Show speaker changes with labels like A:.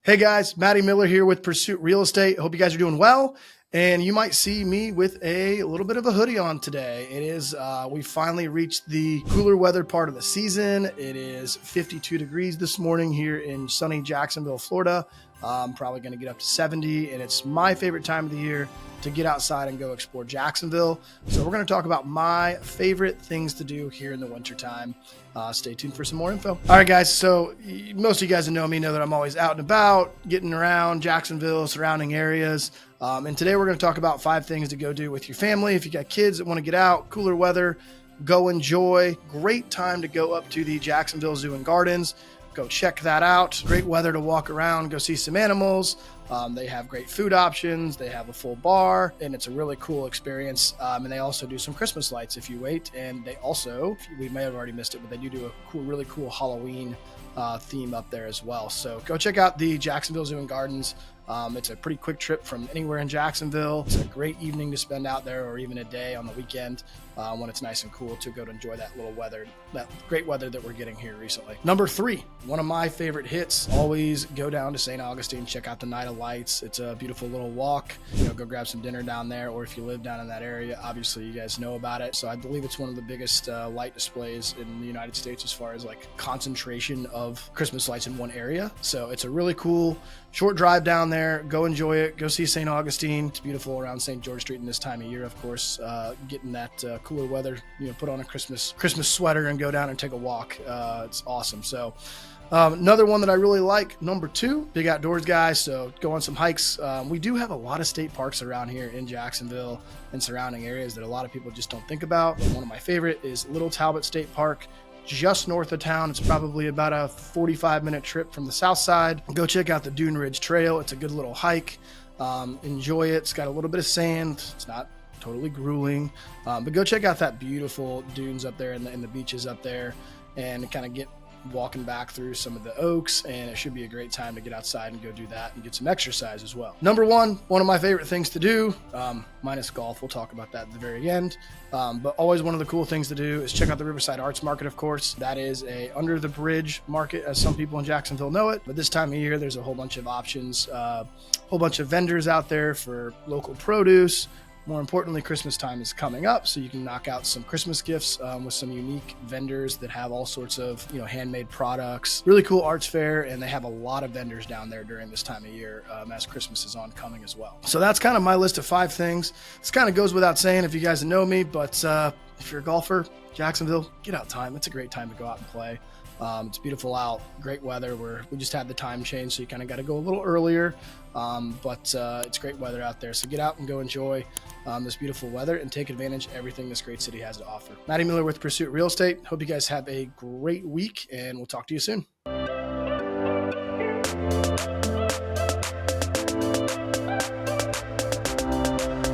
A: Hey guys, Matty Miller here with Pursuit Real Estate. Hope you guys are doing well. And you might see me with a little bit of a hoodie on today. It is, we finally reached the cooler weather part of the season. It is 52 degrees this morning here in sunny Jacksonville, Florida. I'm probably going to get up to 70, and it's my favorite time of the year to get outside and go explore Jacksonville. So we're going to talk about my favorite things to do here in the wintertime. Stay tuned for some more info. All right, guys. So most of you guys that know me know that I'm always out and about, getting around Jacksonville, surrounding areas. And today we're going to talk about 5 things to go do with your family. If you got kids that want to get out, cooler weather, go enjoy. Great time to go up to the Jacksonville Zoo Gardens. Go check that out. Great weather to walk around, go see some animals. They have great food options. They have a full bar, and it's a really cool experience. And they also do some Christmas lights if you wait. And they also, we may have already missed it, but they do a cool, really cool Halloween theme up there as well. So go check out the Jacksonville Zoo Gardens. It's a pretty quick trip from anywhere in Jacksonville. It's a great evening to spend out there, or even a day on the weekend when it's nice and cool to go to enjoy that little weather, that great weather that we're getting here recently. Number 3, one of my favorite hits, always go down to St. Augustine, check out the Night of Lights. It's a beautiful little walk. Go grab some dinner down there, or if you live down in that area, obviously you guys know about it. So I believe it's one of the biggest light displays in the United States as far as like concentration of Christmas lights in one area. So it's a really cool short drive down there. Go enjoy it. Go see St. Augustine. It's beautiful around St. George Street in this time of year, of course. Getting that cooler weather, put on a Christmas sweater and go down and take a walk. It's awesome. So another one that I really like, number 2, big outdoors guy. So go on some hikes. We do have a lot of state parks around here in Jacksonville and surrounding areas that a lot of people just don't think about. But one of my favorite is Little Talbot State Park, just north of town. It's probably about a 45-minute trip from the south side. Go check out the Dune Ridge Trail. It's a good little hike. Enjoy it. It's got a little bit of sand. It's not totally grueling, but go check out that beautiful dunes up there and the beaches up there, and kind of get walking back through some of the oaks, and it should be a great time to get outside and go do that and get some exercise as well. Number 1, one of my favorite things to do, minus golf. We'll talk about that at the very end. But always one of the cool things to do is check out the Riverside Arts Market, of course. That is a under the bridge market, as some people in Jacksonville know it. But this time of year, there's a whole bunch of options, a whole bunch of vendors out there for local produce. More importantly, Christmas time is coming up, so you can knock out some Christmas gifts with some unique vendors that have all sorts of handmade products. Really cool arts fair, and they have a lot of vendors down there during this time of year as Christmas is oncoming as well. So that's kind of my list of 5 things. This kind of goes without saying if you guys know me, but if you're a golfer, Jacksonville, get out time. It's a great time to go out and play. It's beautiful out, great weather. We just had the time change, so you kind of got to go a little earlier, but it's great weather out there. So get out and go enjoy this beautiful weather and take advantage of everything this great city has to offer. Matty Miller with Pursuit Real Estate. Hope you guys have a great week, and we'll talk to you soon.